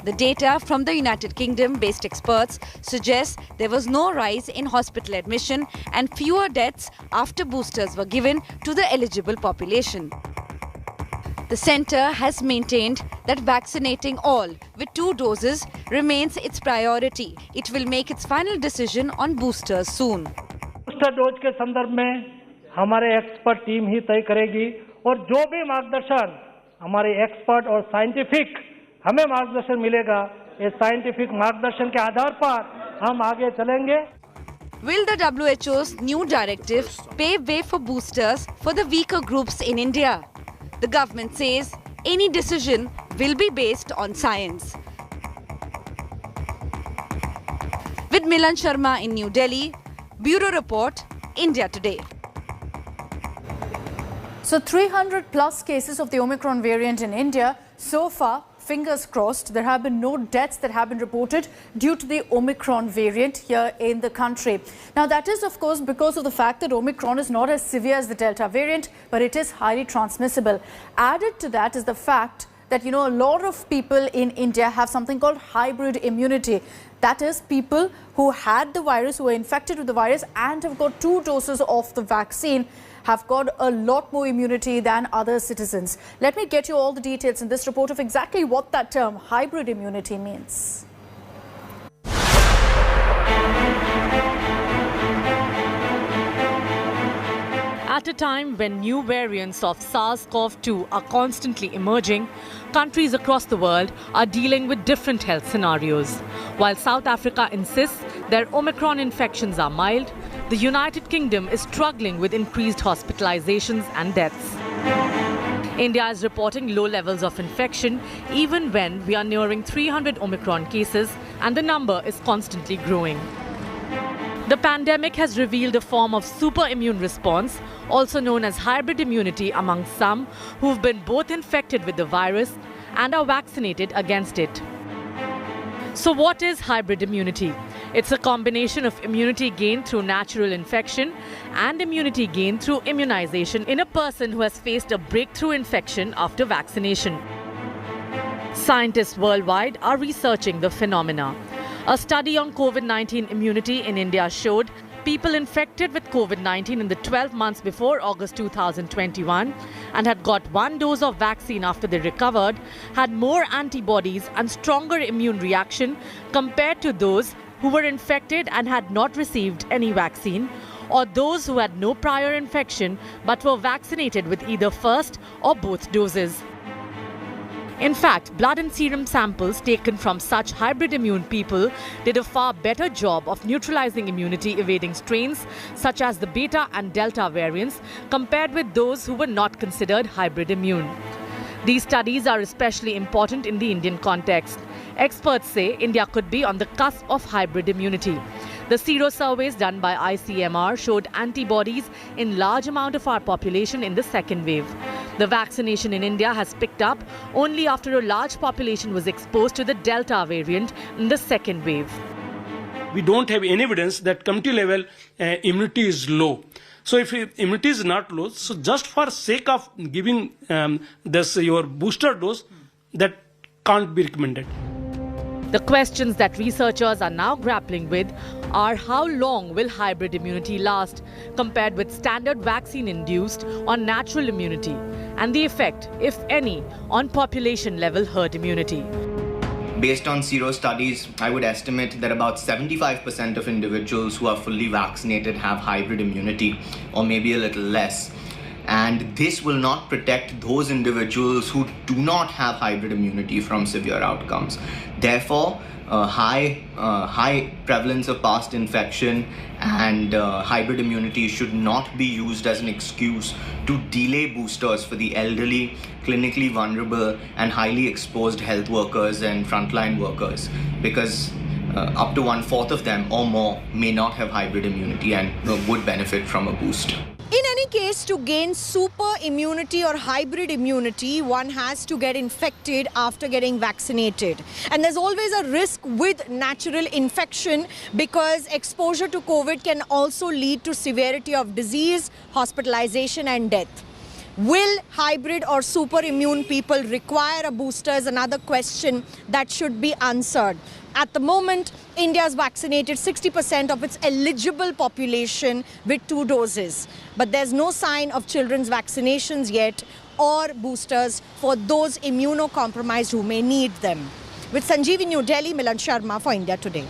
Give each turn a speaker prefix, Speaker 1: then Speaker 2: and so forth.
Speaker 1: The data from the United Kingdom-based experts suggests there was no rise in hospital admission and fewer deaths after boosters were given to the eligible population. The centre has maintained that vaccinating all with 2 doses remains its priority. It will make its final decision on boosters soon.
Speaker 2: Booster dose के संदर्भ में हमारे expert team ही तय करेगी और जो भी मार्गदर्शन हमारे एक्सपर्ट और साइंटिफिक हमें मार्गदर्शन मिलेगा, इस साइंटिफिक मार्गदर्शन के आधार पर हम आगे चलेंगे.
Speaker 1: Will the WHO's new directive pave way for boosters for the weaker groups in India? The government says any decision will be based on science. With Milan Sharma in New Delhi, Bureau Report, India Today.
Speaker 3: So 300 plus cases of the Omicron variant in India. So far, fingers crossed, there have been no deaths that have been reported due to the Omicron variant here in the country. Now that is of course because of the fact that Omicron is not as severe as the Delta variant, but it is highly transmissible. Added to that is the fact that, a lot of people in India have something called hybrid immunity. That is, people who had the virus, who were infected with the virus and have got 2 doses of the vaccine, have got a lot more immunity than other citizens. Let me get you all the details in this report of exactly what that term hybrid immunity means.
Speaker 4: At a time when new variants of SARS-CoV-2 are constantly emerging, countries across the world are dealing with different health scenarios. While South Africa insists their Omicron infections are mild, the United Kingdom is struggling with increased hospitalizations and deaths. India is reporting low levels of infection even when we are nearing 300 Omicron cases and the number is constantly growing. The pandemic has revealed a form of super immune response, also known as hybrid immunity, among some who've been both infected with the virus and are vaccinated against it. So what is hybrid immunity? It's a combination of immunity gained through natural infection and immunity gained through immunization in a person who has faced a breakthrough infection after vaccination. Scientists worldwide are researching the phenomena. A study on COVID-19 immunity in India showed people infected with COVID-19 in the 12 months before August 2021 and had got 1 dose of vaccine after they recovered had more antibodies and stronger immune reaction compared to those who were infected and had not received any vaccine, or those who had no prior infection but were vaccinated with either first or both doses. In fact, blood and serum samples taken from such hybrid immune people did a far better job of neutralizing immunity evading strains such as the Beta and Delta variants compared with those who were not considered hybrid immune. These studies are especially important in the Indian context. Experts say India could be on the cusp of hybrid immunity. The sero surveys done by ICMR showed antibodies in large amount of our population in the second wave. The vaccination in India has picked up only after a large population was exposed to the Delta variant in the second wave.
Speaker 5: We don't have any evidence that community level immunity is low. So if immunity is not low, so just for sake of giving your booster dose, that can't be recommended.
Speaker 4: The questions that researchers are now grappling with are how long will hybrid immunity last compared with standard vaccine-induced or natural immunity, and the effect, if any, on population-level herd immunity.
Speaker 6: Based on sero studies, I would estimate that about 75% of individuals who are fully vaccinated have hybrid immunity, or maybe a little less. And this will not protect those individuals who do not have hybrid immunity from severe outcomes. Therefore, high prevalence of past infection and hybrid immunity should not be used as an excuse to delay boosters for the elderly, clinically vulnerable and highly exposed health workers and frontline workers, because up to 1/4 of them or more may not have hybrid immunity and would benefit from a boost.
Speaker 7: In any case, to gain super immunity or hybrid immunity, one has to get infected after getting vaccinated. And there's always a risk with natural infection because exposure to COVID can also lead to severity of disease, hospitalization and death. Will hybrid or super immune people require a booster is another question that should be answered. At the moment, India has vaccinated 60% of its eligible population with 2 doses. But there's no sign of children's vaccinations yet or boosters for those immunocompromised who may need them. With Sanjeevi, New Delhi, Milan Sharma for India Today.